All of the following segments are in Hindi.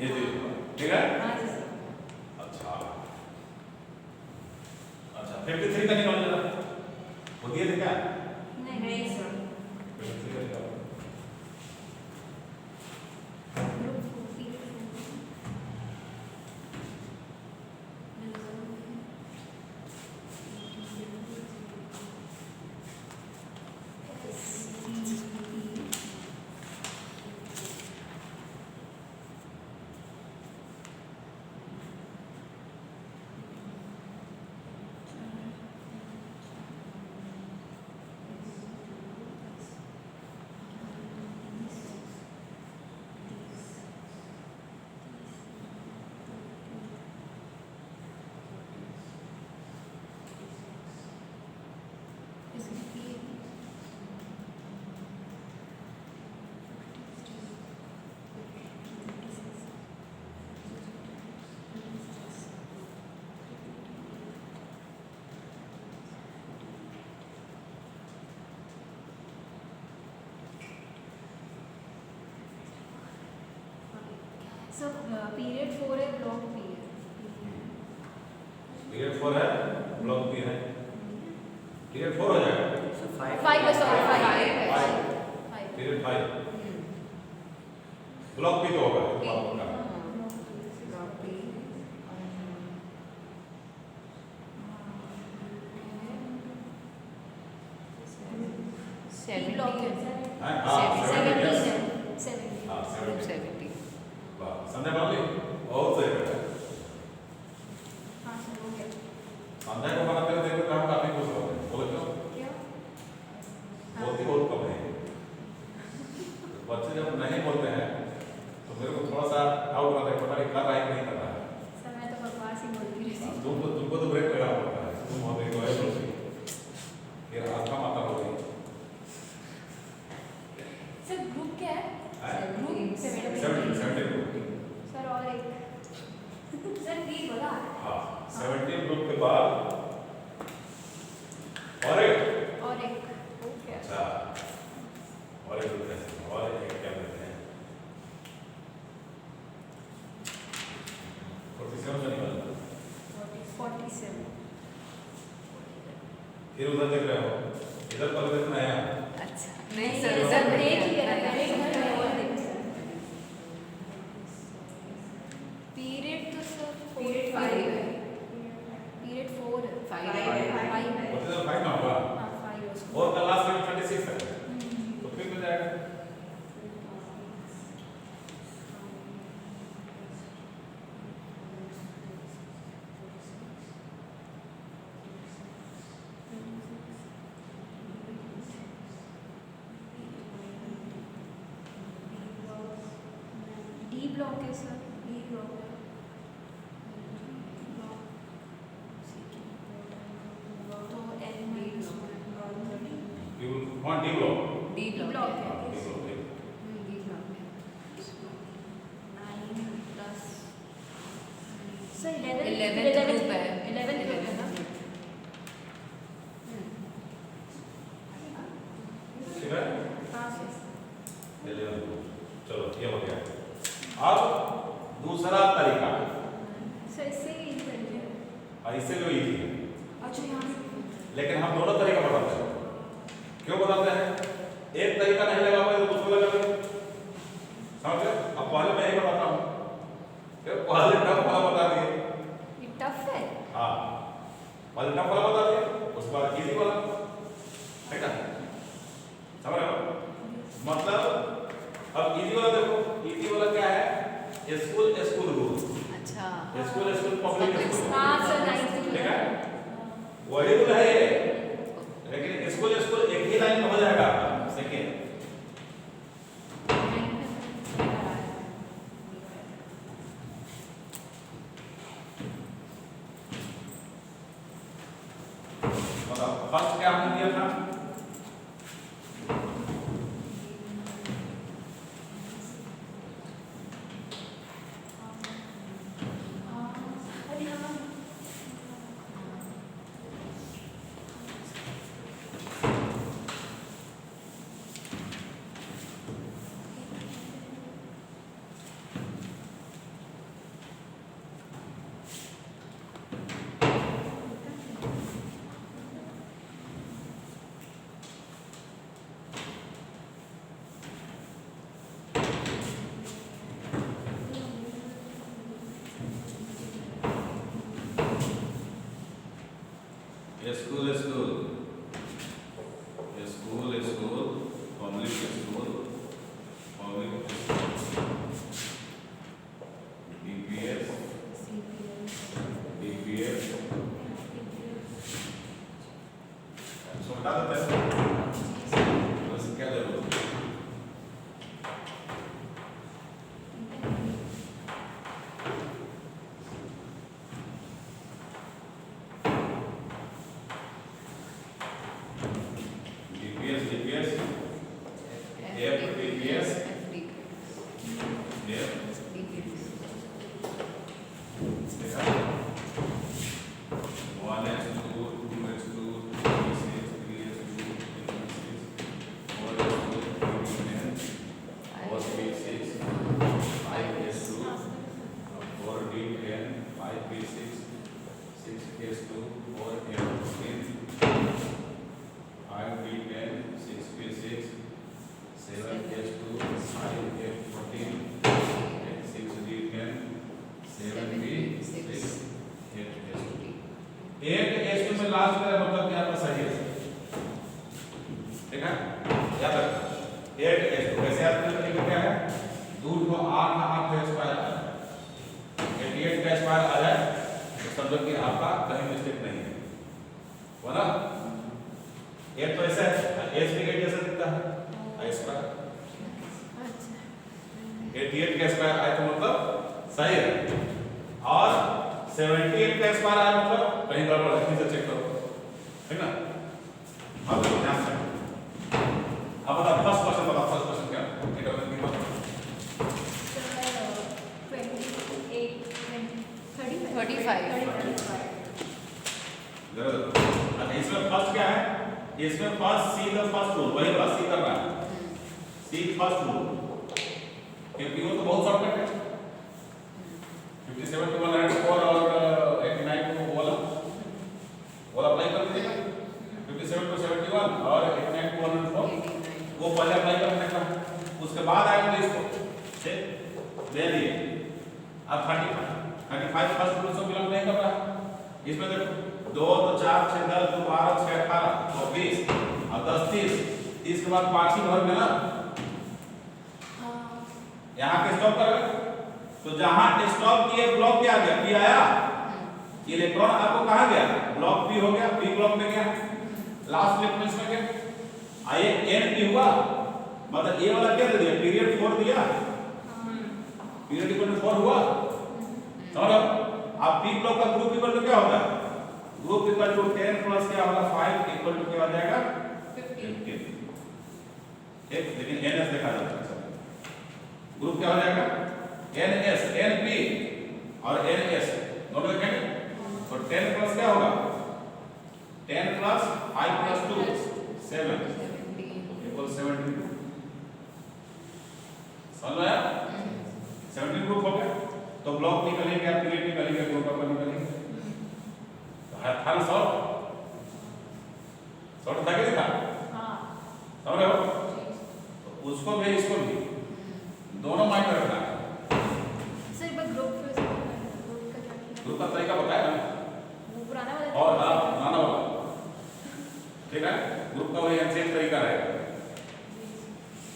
ये देखो ठीक है। हाँ जी सर। अच्छा 53 का निकाल जरा, वो दिए थे क्या? नहीं सर। 53 का निकालो। सर पीरियड 4 है, ब्लॉक बी है। पीरियड 4 है, ब्लॉक बी है। पीरियड 4 हो जाएगा। 5 है सॉरी 5 पीरियड 5 ब्लॉक बी तो होगा ब्लॉक बी ब्लॉक है हाँ 17 yes। है 17 हाँ 70 70 वाह संध्या मान ली बहुत सही बेटा। हाँ सर हो गया। संध्या को बनाते हुए देखो काम काफी खुश हो गए, बोलो क्यों? क्या बहुत कम है। बच्चे जब नहीं बोलते हैं तो मेरे को थोड़ा सा डाउट होता है, पता नहीं कर रहा है कि नहीं कर रहा है। सर मैं तो बकवास ही बोलती रहती हूँ। तुमको तो ब्रेक लेना पड़ता है, तुम हो गई तो है बोलती फिर आत्मा माता हो गई। सर ग्रुप क्या है? ग्रुप 70 सर और एक सर बी बोला। हाँ 17 ग्रुप के बाद और एक ओके अच्छा और एक ग्रुप कैसे और एक क्या कहते हैं 47 का निकालना। 47 फिर उधर देख रहे हो, इधर पर देखना है। अच्छा नहीं सर सर सर ब्रेक ही कर रहे हैं घर में और देखते हैं। पीरियड तो सर Period 5 है। पीरियड 4 है 5 5 है। है व्हाट इज द फाइव ना होगा हाँ 5 है उसको। और का लास्ट में 26 है तो फिर हो जाएगा। डी ब्लॉक है सर डी ब्लॉक है। तो L minus 1 you want D block. D block block है। हाँ डी ब्लॉक है। डी ब्लॉक है 9 प्लस सर 11 11th ग्रुप है 11 ग्रुप है ना। ठीक है हाँ सर। चलो ये हो गया। अब दूसरा तरीका सर इससे ही करिए। इससे भी इजी है, अच्छा यहाँ लेकिन हम दोनों तरीका बताते हैं। क्यों बताते हैं? एक तरीका नहीं लगा पाए तो दूसरा लगा लेंगे, समझ गए? अब पहले मैं यही बताता हूँ, पहले टफ वाला बता दिए। ये टफ है। हाँ पहले टफ वाला बता दिए, उसके बाद इजी वाला, ठीक है? समझ रहे हो? मतलब अब इजी वाला देखो, इजी वाला क्या है? School rule. अच्छा स्कूल पब्लिक स्कूल, हाँ सर 9 ठीक है? वही रूल है ये, लेकिन स्कूल एक ही लाइन में हो जाएगा। सेकेंड बताओ फर्स्ट क्या हम FDPS FDPS देखा 1s2 2s2 3s6 3s2 4s2 5s2 4d10 5p6 6s2 4m15 5d10 6p6 7s2 5m14 6d10 7p6 8s2 में लास्ट का मतलब क्या आपका सही है ठीक है याद रखना 8s2 कैसे याद करने का तरीका क्या है 2 को 8 का 8 का स्क्वायर आ जाए 88 का स्क्वायर आ जाए तो समझो कि आपका कहीं मिस्टेक नहीं है वो ना 8 तो ऐसा है s भी 8 जैसा दिखता है i स्क्वायर 88 का स्क्वायर आया तो मतलब सही है और 78 का स्क्वायर आया मतलब कहीं गड़बड़ है इसे चेक करो ठीक ना अब ध्यान से अब बता फर्स्ट क्वेश्चन क्या है इधर में बताओ 35 अच्छा इसमें फर्स्ट क्या है इसमें first see the first rule वही बात सी कर रहा है सी फर्स्ट रूल क्योंकि वो तो बहुत शॉर्टकट है 57 to 104 और 89 को वाला अप्लाई कर दीजिएगा 57 to 71 और 89 to 104 वो पहले अप्लाई करने का उसके बाद आएंगे इसको ठीक ले लिए अब 35 फर्स्ट रूल से बिलोंग नहीं कर रहा इसमें देखो 2 तो 4 6 10 2 12 6 18 और 20 और 10 30 30 के बाद पांच ही भर में ना यहाँ के स्टॉप कर तो जहां स्टॉप किए ब्लॉक क्या आ गया पी आया इलेक्ट्रॉन आपको कहां गया ब्लॉक पी हो गया पी ब्लॉक में गया लास्ट इलेक्ट्रॉन में गया आए एन पी हुआ मतलब ए वाला क्या दे दिया पीरियड 4 दिया पीरियड इक्वल टू 4 हुआ और अब पी ब्लॉक का ग्रुप इक्वल टू क्या होता है ग्रुप इक्वल टू 10 प्लस क्या होगा 5 इक्वल टू क्या आ जाएगा 15 ठीक लेकिन एनएस देखा जाता है ग्रुप क्या हो जाएगा NS NP और NS दोनों देखेंगे तो 10 प्लस क्या होगा 10 प्लस 5 प्लस 2 7 इक्वल 72 समझ में आया 17 ग्रुप हो गया तो ब्लॉक निकलेंगे आप पीरियड निकलेंगे ग्रुप अपन निकलेंगे तो हर सॉर्ट था कि था हां समझ रहे हो तो उसको भी इसको भी दोनों माइंड में रखना है सर एक बार ग्रुप का क्या किया ग्रुप का तरीका बताया ना वो पुराना वाला और हाँ पुराना वाला ठीक है ग्रुप का वही सेम तरीका रहेगा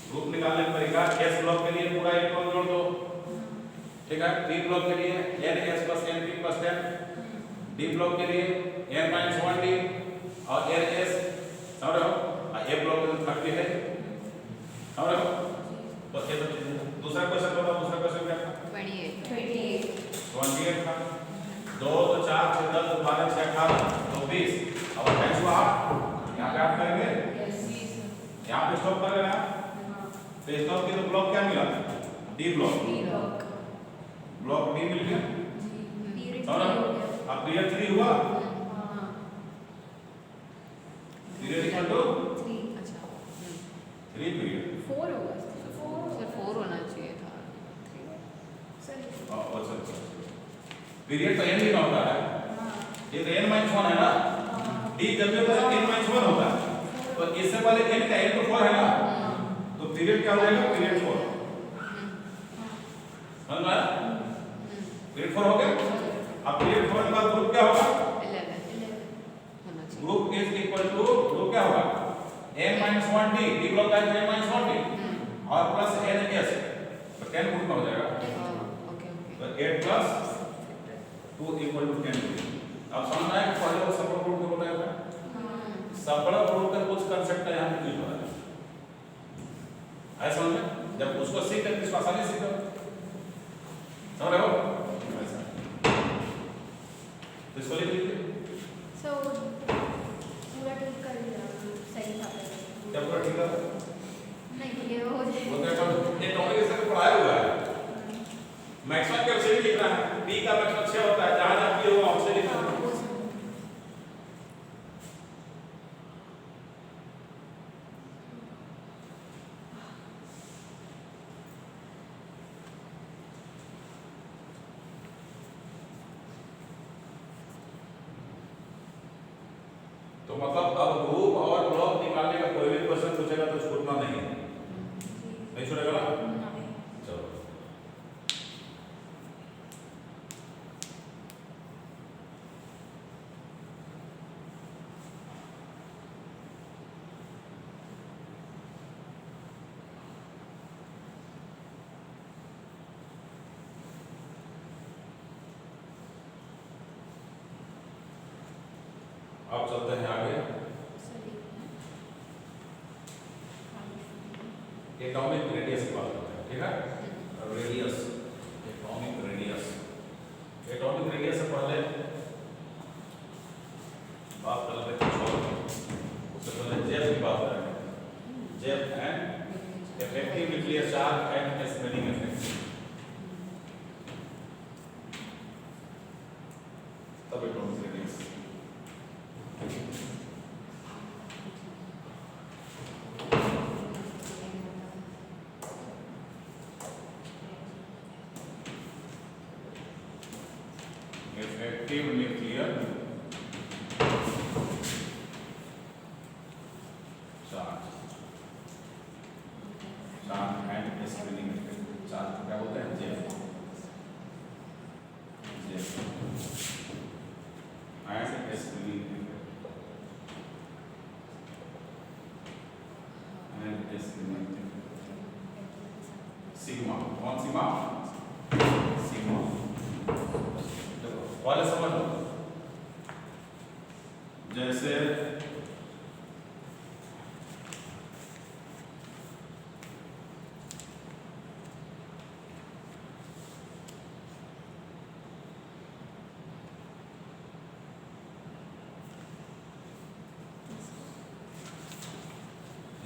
ग्रुप निकालने का तरीका एस ब्लॉक के लिए पूरा इलेक्ट्रॉन जोड़ दो ठीक है पी ब्लॉक के लिए NS + NP + 10 डी ब्लॉक के लिए n - 1d और NS समझ रहे हो ए ब्लॉक में 30 है समझ रहे हो तो ये दूसरा क्वेश्चन बताओ दूसरा क्वेश्चन क्या था 28 था 2 तो 4 6 10 12 6 18 तो 20 अब 28 8 यहां पे आप करेंगे यहां पे स्टॉप कर लेना तो स्टॉप की तो ब्लॉक क्या मिला डी ब्लॉक ब्लॉक डी मिल गया और अब पीरियड 3 हुआ पीरियड इक्वल टू 3 अच्छा 3 पीरियड 4 होगा सर 4 होना चाहिए था सर अच्छा पीरियड तो n ही ना होता है ये तो n - 1 है ना डी जब भी होता है n - 1 होता है तो इससे पहले n का n तो 4 है ना तो पीरियड क्या हो जाएगा पीरियड 4 समझ में आया पीरियड 4 हो गया अब पीरियड 4 के बाद ग्रुप क्या होगा 11 होना चाहिए group is equal to group क्या होगा n - 1d डी ब्लॉक का n - 1d और प्लस NS तो 10 ग्रुप में हो जाएगा ओके तो 8 प्लस 2 इक्वल टू 10 अब समझ में आया कि पहले वो सब ग्रुप को बताया था सबड़ा ग्रुप का कुछ कांसेप्ट यहां पे यूज हो रहा है ऐसा समझ में जब उसको सीख कर इसको आसानी से सीखो समझ रहे हो ऐसा तो इसको लिख लीजिए सो पूरा ठीक कर लिया सही था क्या पूरा ठीक है? नहीं ये हो जाए वो तो एटॉमिक स्ट्रक्चर पढ़ाया हुआ है। मैक्सिमम के से भी लिखना है, p का मैक्सिमम 6 होता है, जहां जहां p होगा उससे लिखना है। तो मतलब अब ग्रुप और ब्लॉक निकालने का कोई भी क्वेश्चन पूछेगा तो उसको उतना नहीं है, नहीं सुनेगा ना? चलो अब चलते हैं आगे। एटॉमिक रेडियस की बात करते हैं, ठीक है? Radius, atomic radius. Atomic radius से पहले बात कर लेते हैं कुछ और। उससे पहले जेफ की बात करेंगे। Z eff and effective nuclear charge and spreading effect. तब atomic radius effective nuclear charge and screening effect। Charge को क्या बोलते हैं? Z eff and screening effect and screening effect। Sigma, कौन सिग्मा? सिग्मा। वाले समझ लो, जैसे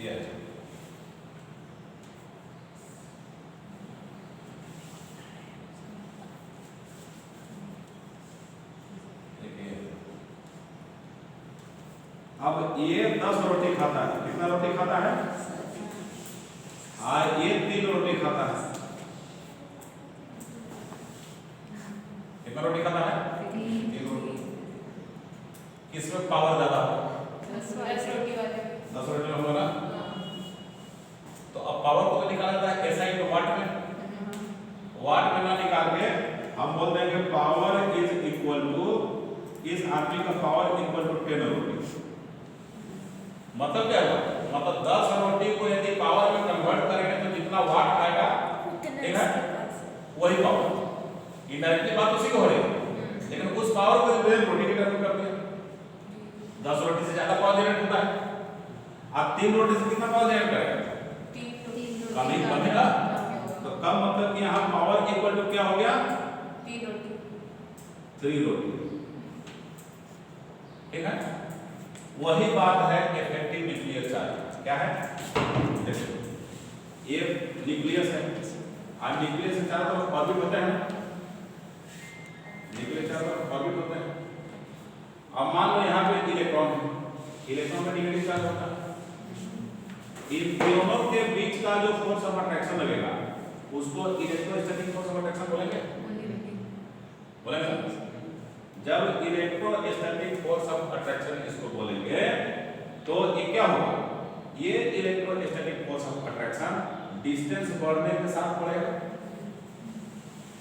ये अब ये 10 रोटी खाता है, कितना रोटी खाता है? ये 3 रोटी खाता है। कितना रोटी खाता है? 3 रोटी। किसमें पावर ज्यादा है? 10 रोटी वाले 10 रोटी में होगा। तो अब पावर को निकाला जाता है SI को वाट में। वाट में ना निकाल के हम बोल देंगे पावर इज इक्वल टू, इस आदमी का पावर इक्वल टू 10 रोटी। मतलब क्या होगा? मतलब 10 रोटी को यदि पावर में कन्वर्ट करेंगे तो जितना वाट आएगा, ठीक है, वही पावर। इनडायरेक्टली बात उसी को हो रही है, लेकिन उस पावर को रोटी के टर्म में कर दिया। 10 रोटी से ज्यादा पावर जनरेट होता है। आप 3 रोटी से कितना पावर जनरेट करेंगे? 3 कम ही बनेगा। तो कम मतलब कि यहाँ पावर इक्वल टू क्या हो गया? 3 रोटी 3 रोटी, ठीक है। वही बात है इफेक्टिव न्यूक्लियर चार्ज। क्या है? ये न्यूक्लियस है, और न्यूक्लियस से चारों तरफ ऑर्बिट होते हैं, न्यूक्लियस चारों तरफ ऑर्बिट होते हैं। अब मान लो यहाँ पे इलेक्ट्रॉन है, इलेक्ट्रॉन का नेगेटिव चार्ज होता है। इन दोनों के बीच का जो फोर्स ऑफ अट्रैक्शन लगेगा उसको इलेक्ट्रोस्टैटिक फोर्स ऑफ अट्रैक्शन बोलेंगे, बोलेंगे। जब इलेक्ट्रोस्टैटिक फोर्स ऑफ अट्रैक्शन इसको बोलेंगे तो ये क्या होगा? ये electrostatic force of attraction distance बढ़ने के साथ बढ़ेगा।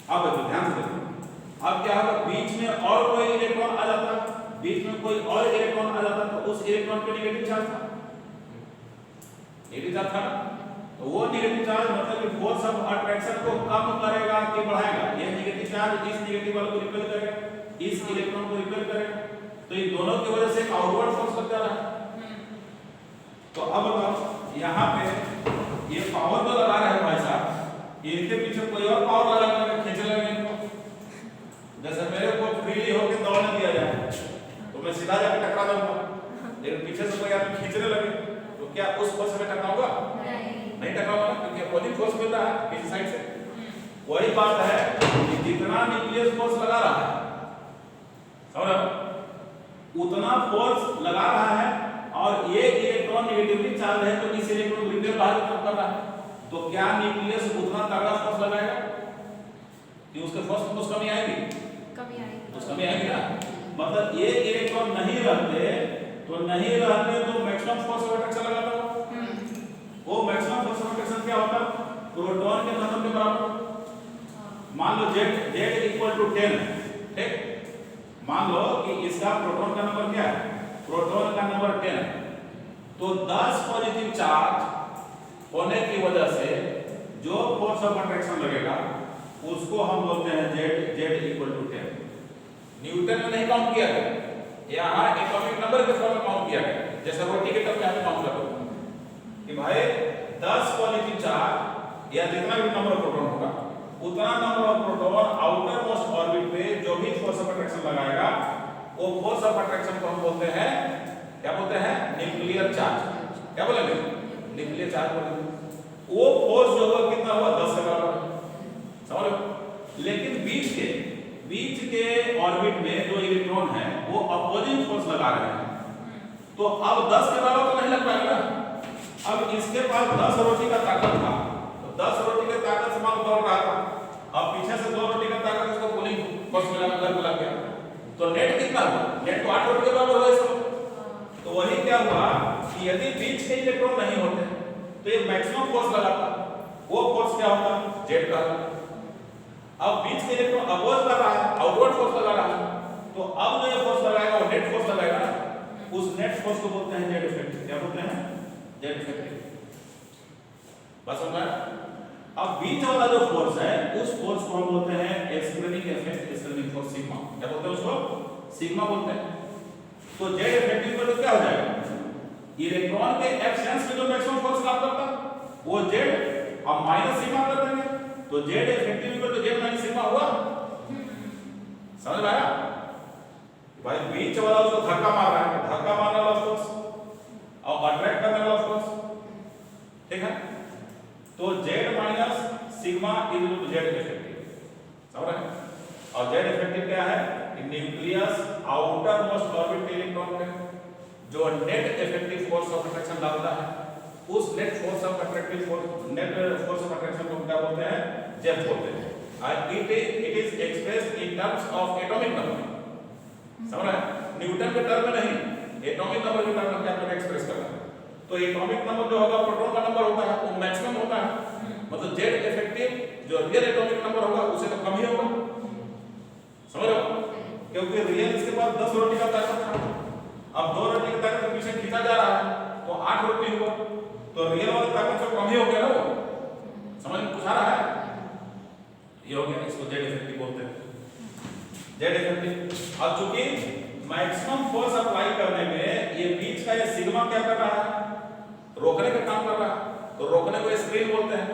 अब देखो ध्यान से देखो, अब क्या होगा? बीच में और कोई इलेक्ट्रॉन आ जाता, बीच में कोई और इलेक्ट्रॉन आ जाता तो उस इलेक्ट्रॉन पे नेगेटिव चार्ज था, नेगेटिव चार्ज था। तो वो नेगेटिव चार्ज मतलब कि फोर्स ऑफ अट्रैक्शन को कम करेगा कि बढ़ाएगा? ये नेगेटिव चार्ज इस नेगेटिव वाले को रिपेल करेगा, इस इलेक्ट्रॉन को रिपेल करेगा। तो इन दोनों की वजह से आउटवर्ड फोर्स लग जा रहा है। तो अब बताओ यहाँ पे ये पावर तो लगा रहे हैं भाई साहब, इनके पीछे कोई और पावर लगा कर खींच लेंगे इनको। जैसे मेरे को फ्रीली होकर दौड़ने दिया जाए तो मैं सीधा जाकर टकरा जाऊंगा, लेकिन पीछे से कोई आदमी खींचने लगे तो क्या उस फोर्स में टकराऊंगा? नहीं। नहीं टकराऊंगा ना, क्योंकि अपोजिंग फोर्स मिल रहा है किसी साइड से। वही बात है कि जितना न्यूक्लियस फोर्स लगा रहा है, समझ रहे हो, उतना फोर्स लगा रहा है, और ये इलेक्ट्रॉन नेगेटिवली चार्ज है तो इस इलेक्ट्रॉन ग्रेविटी बाहर की तरफ कर रहा है, तो क्या न्यूक्लियस उतना तगड़ा फोर्स लगाएगा कि उसके फोर्स में कुछ कमी आएगी? कमी आएगी। कुछ कमी आएगी ना। मतलब ये इलेक्ट्रॉन नहीं रहते तो मैक्सिमम फोर्स ऑफ अट्रैक्शन लगाता हो। वो मैक्सिमम फोर्स ऑफ अट्रैक्शन क्या होता है? प्रोटॉन के नंबर के बराबर। मान लो Z इक्वल टू 10, ठीक? मान लो कि इसका प्रोटॉन का नंबर क्या है? प्रोटॉन का नंबर 10, तो 10 पॉजिटिव चार्ज होने की वजह से जो फोर्स ऑफ अट्रैक्शन लगेगा उसको हम बोलते हैं Z इक्वल टू 10। न्यूटन में नहीं काउंट किया गया, यहाँ एटॉमिक नंबर के फॉर्म में काउंट किया गया, जैसे रोटी के टर्म में हमें काउंट करते हैं कि भाई 10 पॉजिटिव चार्ज या जितना भी नंबर ऑफ प्रोटॉन होगा उतना number of proton outer most orbit पे जो भी फोर्स ऑफ अट्रैक्शन लगाएगा वो फोर्स ऑफ अट्रैक्शन को हम बोलते हैं, क्या बोलते हैं? Nuclear charge. क्या बोलेंगे? न्यूक्लियर चार्ज बोलेंगे। वो फोर्स जो होगा कितना हुआ? 10 के बराबर, समझ लो। लेकिन बीच के ऑर्बिट में जो इलेक्ट्रॉन है वो अपोजिंग फोर्स लगा रहे हैं, तो अब 10 के बराबर तो नहीं लग पाएगा ना। अब इसके पास 10 रोटी का ताकत था, तो 10 रोटी के ताकत से मान दौड़ रहा था, अब पीछे से 2 रोटी का ताकत उसको पुलिंग फोर्स मिला लग गया, तो नेट कितना हुआ? नेट तो 8 रोटी के बराबर हुआ इसको। तो वही क्या हुआ कि यदि बीच के इलेक्ट्रॉन नहीं होते तो ये मैक्सिमम फोर्स लगाता, वो फोर्स क्या होता? Z का। अब बीच के इलेक्ट्रॉन अपोज कर रहा है, आउटवर्ड फोर्स लगा रहा है, तो अब जो ये फोर्स लगाएगा वो नेट फोर्स लगाएगा ना, उस नेट फोर्स को बोलते हैं Z इफेक्टिव। क्या बोलते हैं? Z effective. बस समझ में? अब बीच वाला जो फोर्स है उस फोर्स को हम बोलते हैं screening effect, screening force sigma. क्या बोलते हैं उसको? सिग्मा बोलते हैं। तो Z इफेक्टिव का तो क्या हो जाएगा? इलेक्ट्रॉन के एब्सेंस में जो मैक्सिमम फोर्स काम करता वो Z, अब माइनस सिग्मा कर देंगे तो Z effective equal to Z minus sigma हुआ। समझ में आया? भाई बीच वाला उसको धक्का मार रहा है, धक्का मारने वाला फोर्स और अट्रैक्ट करने वाला फोर्स, ठीक है? तो Z minus sigma is equal to Z effective. समझ रहे हैं? और Z इफेक्टिव क्या है? कि न्यूक्लियस आउटर मोस्ट ऑर्बिट के इलेक्ट्रॉन पे जो net effective force of attraction डालता है, उस net force of attractive force, net force of attraction को क्या बोलते हैं? Z बोलते हैं। और it is expressed in terms of atomic number. समझ रहे हैं? न्यूटन के टर्म में नहीं, एटॉमिक नंबर के टर्म में क्या करना एक्सप्रेस करना है। तो एटॉमिक नंबर जो होगा प्रोटॉन का नंबर होता है, वो मैक्सिमम होता है, मतलब Z इफेक्टिव जो रियल एटॉमिक नंबर होगा उसे तो कम ही होगा। समझ रहे हो? क्योंकि रियल इसके पास 10 रोटी का ताकत था, अब 2 रोटी की ताकत पीछे खींचा जा रहा है तो 8 रोटी हुआ, तो रियल वाला ताकत से कम ही हो गया ना वो। समझ में कुछ आ रहा है? ये हो गया, इसको Z इफेक्टिव बोलते हैं। Z effective. अब चूंकि मैक्सिमम फोर्स अप्लाई करने में ये बीच का ये सिग्मा क्या कर रहा है? रोकने का काम कर रहा है, तो रोकने को स्क्रीन बोलते हैं।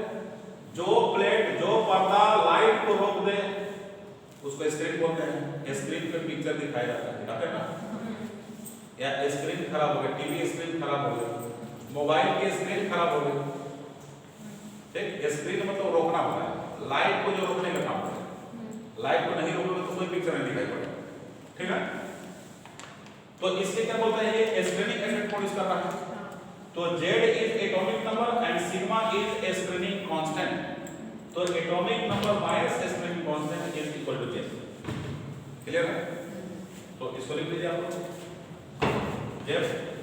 जो प्लेट, जो पर्दा लाइट को रोक दे उसको स्क्रीन बोलते हैं। स्क्रीन पे पिक्चर दिखाया जाता है, दिखाते हैं ना? या स्क्रीन खराब हो गया, टीवी स्क्रीन खराब हो गया, मोबाइल की स्क्रीन खराब हो गई, ठीक? स्क्रीन मतलब रोकना होता है, लाइट को जो रोकने का काम होता है। लाइट को नहीं रोकोगे तो कोई पिक्चर नहीं दिखाई पड़ेगा, ठीक है? तो इसलिए क्या बोलते हैं? ये स्क्रीनिंग इफेक्ट प्रोड्यूस कर रहा है। तो Z is atomic number and sigma is screening constant. तो atomic number minus screening constant is equal to Z। Clear है? तो इसको लिख लीजिए आप लोग।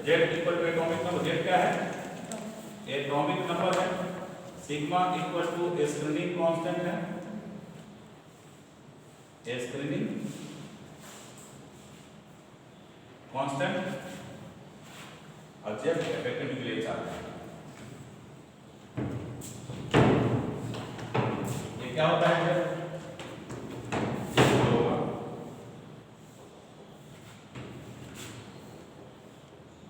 Z equal to atomic number. Z क्या है? एटॉमिक नंबर है, sigma equal to screening constant है, स्क्रीनिंग कांस्टेंट, और Z इफेक्टिव न्यूक्लियर चार्ज। ये क्या होता है?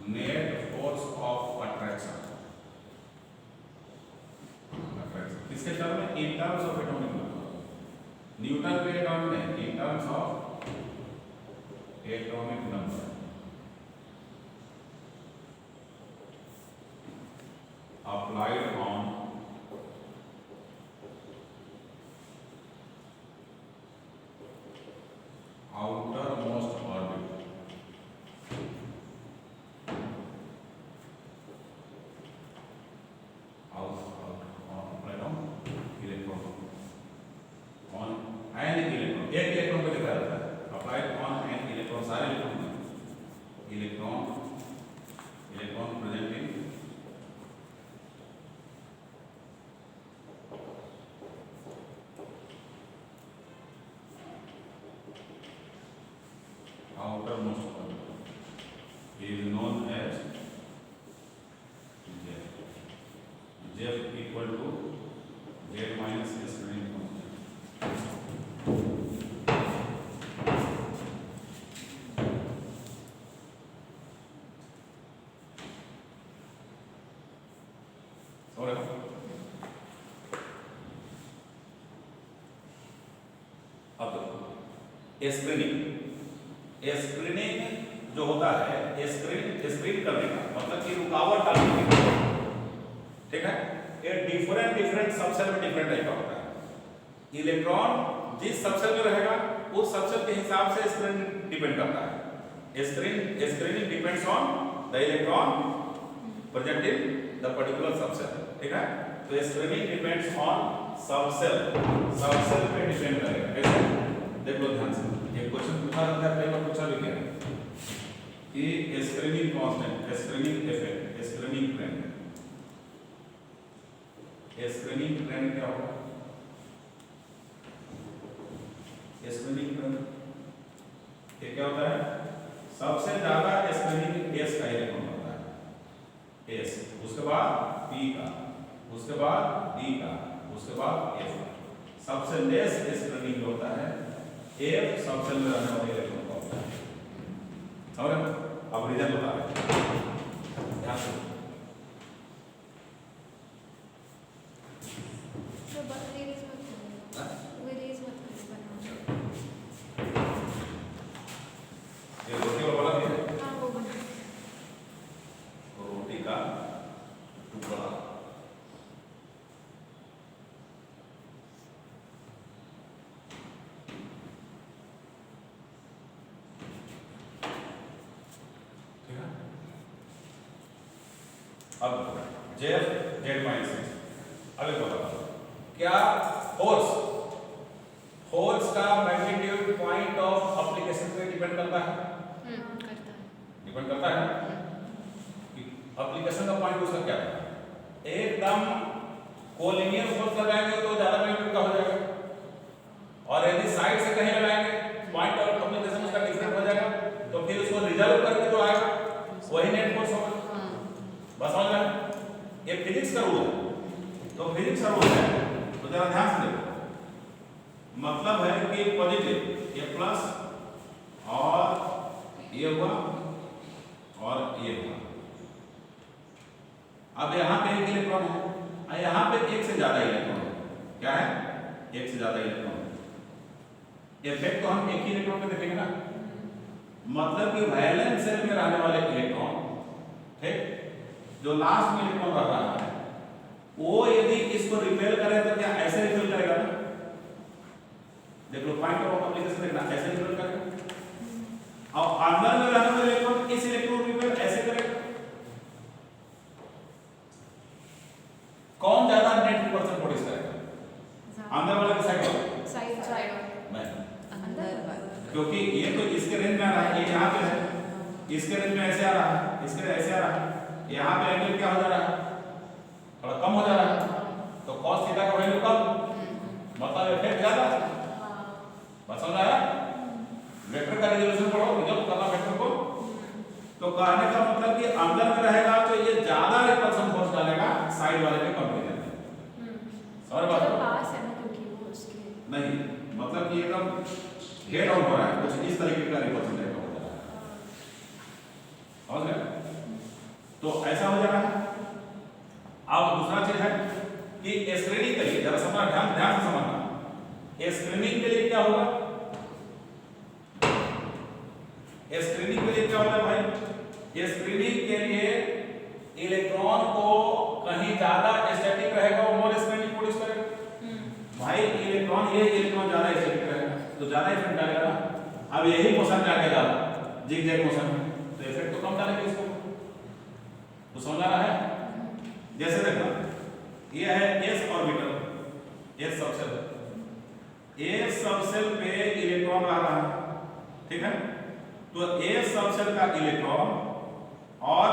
Net force of attraction. किसके टर्म में? In terms of atomic number. Newton के टर्म में in terms of atomic number. applied on outermost orbit applied on electron on an electron, एक इलेक्ट्रॉन को दिखाया जाता है applied on an electron, सारे electron present in outermost orbit is known as J equal to Z minus S Planck constant. और अब स्क्रीनिंग जो होता है स्क्रीन करने का मतलब कि रुकावट डालने का, ठीक है, ये डिफरेंट सबसेल में डिफरेंट टाइप का होता है। इलेक्ट्रॉन जिस सबसेल में रहेगा उस सबसेल के हिसाब से स्क्रीन डिपेंड करता है। Screening depends on the electron present in the particular subshell, ठीक है। तो स्क्रीनिंग डिपेंड्स ऑन सबसेल पे डिपेंड करेगा। कैसे देख लो ध्यान से, ये क्वेश्चन पूछा जाता है, कई बार पूछा भी गया है कि screening constant, screening effect, screening trend क्या होगा? स्क्रीनिंग ट्रेंड ये क्या होता है? सबसे ज्यादा स्क्रीनिंग एस का इलेक्ट्रॉन होता है, एस, उसके बाद पी का, उसके बाद डी का, उसके बाद एफ का। सबसे लेस स्क्रीनिंग होता है एफ, सबसे में रहने वाले इलेक्ट्रॉन का होता है। और अब रीजन बता रहे हैं, ध्यान से ये रोटी वाला बना दिया, रोटी का टुकड़ा, ठीक है। अब जेफ जेड माइनस अगले बोला क्या फोर्स का मैग्नीट्यूड पॉइंट ऑफ एप्लीकेशन पे डिपेंड करता है, डिपेंड करता है कि एप्लीकेशन का पॉइंट उसका क्या है। एकदम कोलिनियर फोर्स लगाएंगे तो ज्यादा मैग्नीट्यूड का हो जाएगा, और यदि साइड से कहीं लगाएंगे पॉइंट ऑफ एप्लीकेशन उसका डिफरेंट हो जाएगा, तो फिर उसको रिजल्व करके जो आएगा वही नेट फोर्स होगा। बस समझ रहे हैं, ये फिजिक्स का रूल है। तो फिजिक्स का रूल है तो जरा ध्यान से देखो, मतलब है कि पॉजिटिव ये प्लस और ये हुआ और ये हुआ। अब यहाँ पे एक इलेक्ट्रॉन है, यहाँ पे एक से ज्यादा इलेक्ट्रॉन है। क्या है? एक से ज्यादा इलेक्ट्रॉन। इफेक्ट तो हम एक ही इलेक्ट्रॉन पे देखेंगे ना, मतलब कि वैलेंस सेल में रहने वाले इलेक्ट्रॉन, ठीक, जो लास्ट में इलेक्ट्रॉन रह रहा है वो यदि इसको रिपेल करे तो क्या ऐसे रिपेल करेगा ना? देख लो पॉइंट ऑफ एप्लीकेशन देखना, ऐसे रिपेल करेगा। और अंदर में रहने वाले इलेक्ट्रॉन इस इलेक्ट्रॉन रिपेल ऐसे करेगा। कौन ज्यादा नेट परसेंट प्रोड्यूस करेगा? अंदर वाला कि साइड वाला? अंदर वाला, क्योंकि ये तो इसके रेंज में आ रहा है, ये यहाँ पे है, इसके रेंज में ऐसे आ रहा है, इसके ऐसे आ रहा है, यहाँ पे एंगल क्या हो जा रहा है? थोड़ा कम हो जा रहा है, तो cos थीटा का वैल्यू कम, मतलब इफेक्ट ज्यादा। बस समझ आया? वेक्टर का रिजोल्यूशन पढ़ो, रिजल्व करना वेक्टर को। तो कहने का मतलब कि अंदर में रहेगा तो ये ज्यादा रिपल्सन फोर्स डालेगा, साइड वाले में कम दे देगा। समझ बात? पास है ना, क्योंकि वो उसके नहीं, मतलब कि एकदम हेड ऑन हो रहा है, कुछ इस तरीके का रिपल्सन टाइप का हो रहा है। समझ गए? तो ऐसा हो जा रहा है। अब दूसरा चीज है कि स्क्रीनिंग के लिए जरा समझना, ध्यान से समझना। स्क्रीनिंग के लिए क्या होगा? स्क्रीनिंग के लिए क्या होता है भाई? स्क्रीनिंग के लिए इलेक्ट्रॉन को कहीं ज्यादा स्टैटिक रहेगा और मोर स्पिन प्रोड्यूस करेगा। भाई इलेक्ट्रॉन, ये इलेक्ट्रॉन ज्यादा स्टैटिक रहेगा तो ज्यादा इफेक्ट डालेगा ना। अब यही मोशन डालेगा जिगजैग मोशन तो इफेक्ट तो कम डालेगा इसको। तो समझ आ रहा है? जैसे देखना ये है S orbital, S subshell, S subshell पे इलेक्ट्रॉन आ रहा है, ठीक है। तो एस सबसेल का इलेक्ट्रॉन और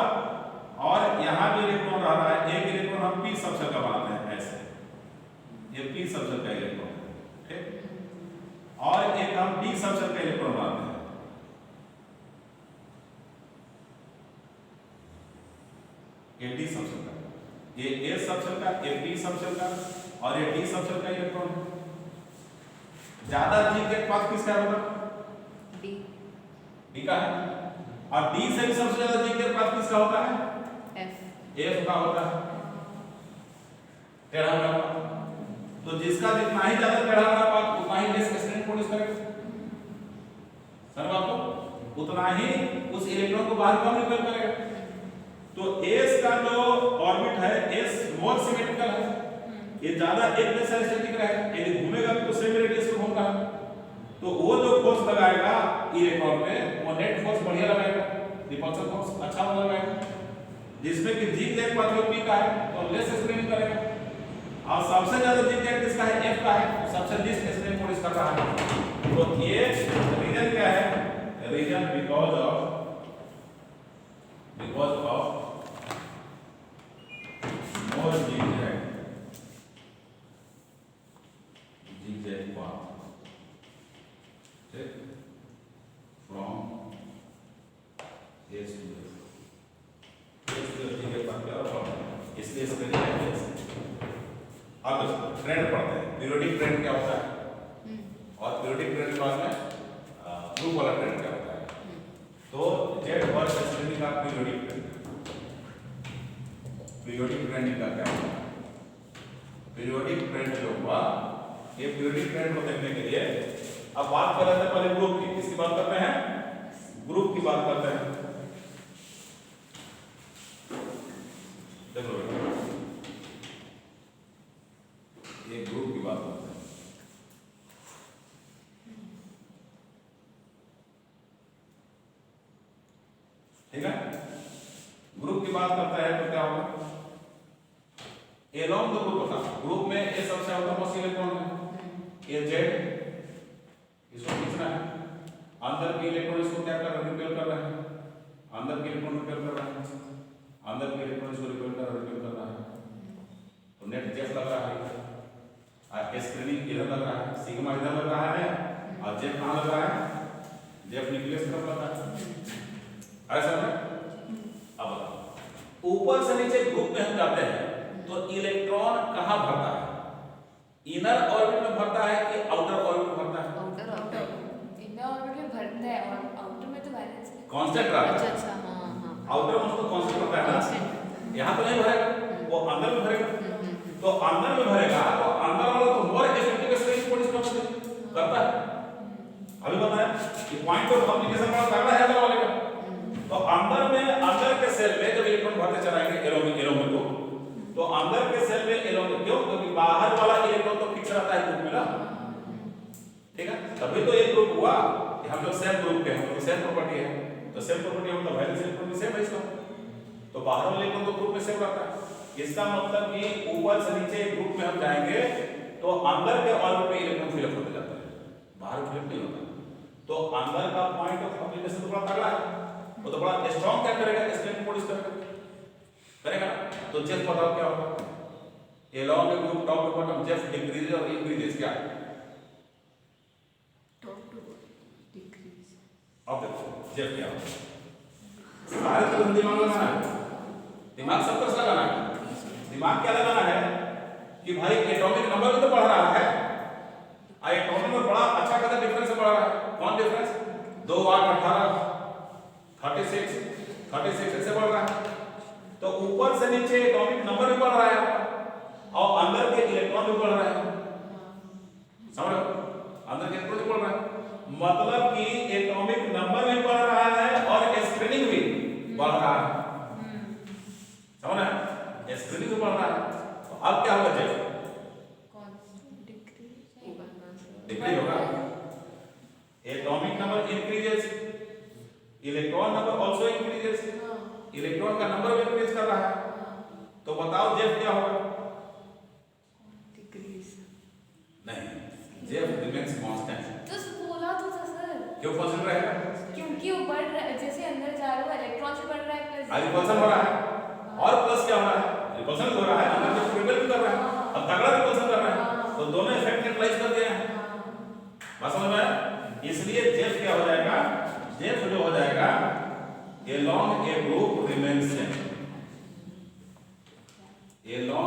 यहां भी इलेक्ट्रॉन आ रहा है, एक इलेक्ट्रॉन हम पी सबसेल का बनाते हैं ऐसे, ये पी सबसेल का इलेक्ट्रॉन, ठीक, और एक हम डी सबसेल का इलेक्ट्रॉन बनाते हैं। ये डी सबसेल का, ये एस सबसेल का, ये पी सबसेल का और ये डी सबसेल का इलेक्ट्रॉन। ज्यादा जिगजैग पाथ किसका होगा? डी, डी का है। और डी से भी सबसे ज्यादा जिगजैग पाथ किसका होता है? एफ, एफ का होता है, टेढ़ा मेढ़ा पाथ। तो जिसका जितना ही ज्यादा टेढ़ा मेढ़ा पाथ उतना ही लेस स्ट्रेन प्रोड्यूस करेगा, समझ आपको, उतना ही उस इलेक्ट्रॉन को बाहर कम रिपेल करेगा। तो एस का जो ऑर्बिट है, एस मोर सिमेट्रिकल है, ये ज्यादा एक जैसा स्टैटिक रहेगा, यदि घूमेगा भी तो सेम रेडियस पे घूमता है। तो वो जो फोर्स लगाएगा इलेक्ट्रॉन पे वो नेट फोर्स बढ़िया लगाएगा, रिपल्सन फोर्स अच्छा लगाएगा, जिसमें कि जिगजैग पाथ जो पी का है तो लेस स्ट्रेन करेगा, और सबसे ज्यादा जिगजैग किसका है? एफ का है, सबसे लीस्ट स्ट्रेन प्रोड्यूस कर रहा है। तो ये रीजन क्या है? Reason because of more zigzag path from S to F, zigzag path क्या होगा? इसलिए इसके लिए अब ट्रेंड पढ़ते हैं। पीरियोडिक ट्रेंड क्या होता है और पीरियोडिक ट्रेंड के बाद में ग्रुप वाला ट्रेंड क्या होता है। तो जेड और स्ट्रिंग का पीरियोडिक ट्रेंड, पीरियोडिक ट्रेंडिंग का क्या होता है? पीरियोडिक ट्रेंड जो हुआ, ये पीरियोडिक ट्रेंड को देखने के लिए अब बात कर रहे थे पहले ग्रुप की, किसकी बात करते हैं? ग्रुप की बात करते हैं। देखो ये ग्रुप की बात करते हैं, ठीक है। ग्रुप की बात करता है तो क्या होगा? एलोंग द ग्रुप होता है, ग्रुप में ए सबसे आउटरमोस्ट इलेक्ट्रॉन है, ए जेड, इसको खींचना है, अंदर के इलेक्ट्रॉन इसको क्या कर रहे हैं? रिपेल कर रहे हैं, अंदर के इलेक्ट्रॉन रिपेल कर रहे हैं, अंदर के इलेक्ट्रॉन इसको रिपेल कर रहा है, तो नेट जेफ लग रहा है, स्क्रीनिंग इधर लग रहा है, सिग्मा इधर लग रहा है, और जेफ कहाँ लग रहा है? जेफ न्यूक्लियस तरफ लग रहा है, ऐसा है। अब ऊपर से नीचे ग्रुप में हम जाते हैं तो इलेक्ट्रॉन कहाँ भरता है? इनर ऑर्बिट में भरता है कि आउटर ऑर्बिट में भरता है? आउटर, इनर ऑर्बिट में भरता है और आउटर में तो वैलेंस है, कांस्टेंट रहता है। अच्छा, हाँ हाँ, आउटर में उसको कांस्टेंट रहता है ना, यहाँ तो नहीं भरेगा, वो अंदर में भरेगा। तो अंदर में भरेगा तो अंदर वाला तो मोर इफेक्टिव स्ट्रेन प्रोड्यूस करता है। अभी बताया कि पॉइंट ऑफ कम्युनिकेशन बड़ा तगड़ा है अंदर वाले का। तो अंदर में, अंदर के सेल में जब इलेक्ट्रॉन भरते चलाएंगे एरोमिन को, तो अंदर के सेल में एरोमिन, क्यों? क्योंकि बाहर वाला इलेक्ट्रॉन तो फिक्स रहता है ग्रुप में ना, ठीक है। तभी तो एक ग्रुप हुआ कि हम लोग सेम ग्रुप के हैं, तो सेम प्रॉपर्टी है, तो सेम प्रॉपर्टी मतलब वैलेंस इलेक्ट्रॉन भी सेम है इसका, तो बाहर वाले इलेक्ट्रॉन तो ग्रुप में सेम रहता है। इसका मतलब कि ऊपर से नीचे ग्रुप में हम जाएंगे तो अंदर के ऑर्बिट में इलेक्ट्रॉन फिलअप होते जाते हैं, बाहर फिलअप नहीं होता। तो अंदर का पॉइंट ऑफ कम्युनिकेशन तो बड़ा तगड़ा है, वो तो बड़ा स्ट्रॉन्ग क्या करेगा? स्ट्रेन प्रोड्यूस करेगा। तो जेफ बताओ क्या होगा? Along the group top to bottom Zeff decrease और इंक्रीज, क्या? Top to decrease. अब देखो जेफ क्या होगा? सारे तरफ दिमाग लगाना है, दिमाग सब तरफ लगाना है। दिमाग क्या लगाना है कि भाई एटॉमिक नंबर भी तो बढ़ रहा है, एटॉमिक नंबर बड़ा अच्छा खासा डिफरेंस बढ़ रहा है। कौन डिफरेंस? 2 8 18 36 ऐसे बढ़ रहा है। तो ऊपर से नीचे एटॉमिक नंबर भी बढ़ रहा है और अंदर के इलेक्ट्रॉन भी बढ़ रहे हैं, समझ रहे हो? अंदर के इलेक्ट्रॉन भी बढ़ रहा है, मतलब कि एटॉमिक नंबर भी बढ़ रहा है और स्क्रीनिंग भी बढ़ रहा है, इलेक्ट्रॉन का नंबर भी इंक्रीज कर रहा है, तो बताओ जेफ क्या होगा? डिक्रीज। नहीं, जेफ रिमेन्स कांस्टेंट। तो बोला तो था सर, क्यों पॉजिटिव रहेगा? क्योंकि वो बढ़ रहा है, जैसे अंदर जा रहा है इलेक्ट्रॉन से बढ़ रहा है प्लस रिपल्सन हो रहा है, और प्लस क्या हो रहा है? रिपल्सन हो रहा है, अंदर से रिपेल भी कर रहा है, अब तगड़ा रिपल्सन कर रहा है, तो दोनों इफेक्ट न्यूट्रलाइज कर दिए हैं। बात समझ में आया? इसलिए जेफ क्या हो जाएगा? जेफ जो हो जाएगा along a group remains same, along